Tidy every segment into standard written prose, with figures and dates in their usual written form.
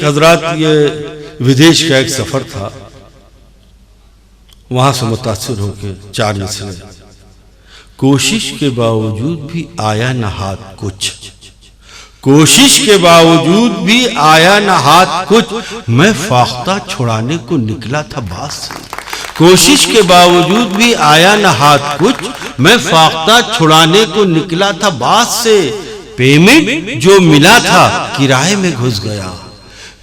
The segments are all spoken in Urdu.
حضرات یہ ودیش کا ایک سفر تھا، وہاں سے متاثر ہو کے چار مصرے کوشش کے باوجود بھی آیا نہ ہاتھ کچھ، کوشش کے باوجود بھی آیا نہ ہاتھ کچھ، میں فاختہ چھڑانے کو نکلا تھا باز سے، کوشش کے باوجود بھی آیا نہ ہاتھ کچھ، میں فاختہ چھڑانے کو نکلا تھا باز سے، پیمنٹ جو ملا تھا کرائے میں گھس گیا،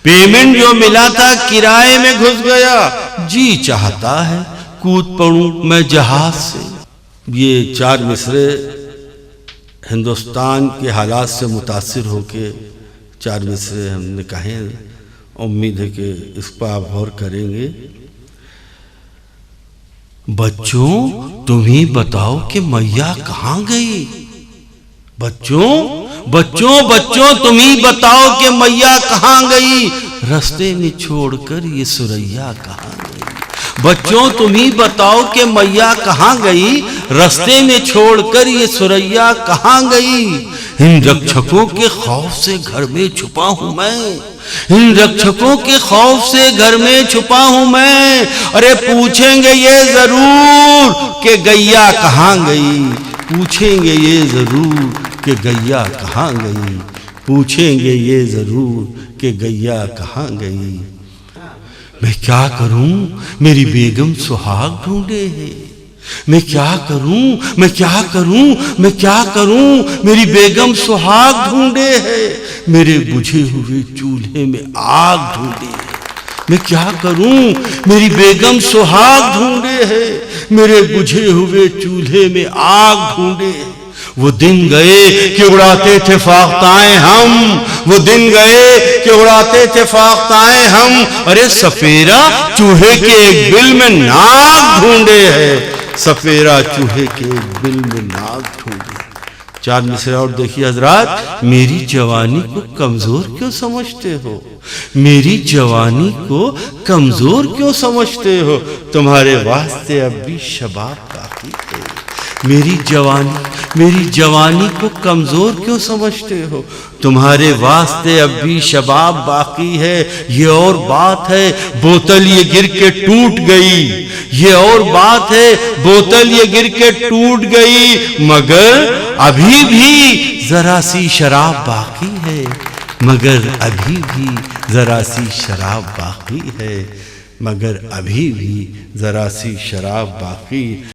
پیمنٹ جو ملا تھا کرائے میں گھس گیا، جی چاہتا ہے کود پڑوں میں جہاز سے۔ یہ چار مصرے ہندوستان کے حالات سے متاثر ہو کے چار مصرے ہم نے کہے، امید ہے کہ اس پر آپ غور کریں گے۔ بچوں تم ہی بتاؤ کہ میاں کہاں گئی، بچوں تم ہی بتاؤ کہ میاں کہاں گئی، رستے میں چھوڑ کر یہ سریا کہاں گئی، بچوں تم ہی بتاؤ کہ میاں کہاں گئی، رستے میں چھوڑ کر یہ سریا کہاں گئی، ان رکشکوں کے خوف سے گھر میں چھپا ہوں میں، ان رکشکوں کے خوف سے گھر میں چھپا ہوں میں، ارے پوچھیں گے یہ ضرور کہ گیا کہاں گئی، پوچھیں گے یہ ضرور کہ گیا کہاں گئی، پوچھیں گے یہ ضرور کہ گیا کہاں گئی۔ میں کیا کروں میری بیگم سہاگ ڈھونڈے ہے، میں کیا کروں میں کیا کروں میں کیا کروں میری بیگم سہاگ ڈھونڈے ہے، میرے بجھے ہوئے چولہے میں آگ ڈھونڈے ہے، میں کیا کروں میری بیگم سہاگ ڈھونڈے ہے، میرے بجھے ہوئے چولہے میں آگ ڈھونڈے ہے۔ وہ دن گئے کہ اڑاتے تھے فاختائیں ہم، وہ دن گئے کہ اڑاتے تھے فاختائیں ہم، ارے سفیرا چوہے کے ایک بل میں ناک ڈھونڈے ہے، سفیرا چوہے کے ایک بل میں ناک ڈھونڈے۔ چار مصرے اور دیکھیے حضرات، میری جوانی کو کمزور کیوں سمجھتے ہو، میری جوانی کو کمزور کیوں سمجھتے ہو، تمہارے واسطے اب بھی شباب باقی ہے، میری جوانی کو کمزور کیوں سمجھتے ہو، تمہارے واسطے اب بھی شباب باقی ہے، یہ اور بات ہے بوتل یہ گر کے ٹوٹ گئی، یہ اور بات ہے بوتل یہ گر کے ٹوٹ گئی، مگر ابھی بھی ذرا سی شراب باقی ہے، مگر ابھی بھی ذرا سی شراب باقی ہے، مگر ابھی بھی ذرا سی شراب باقی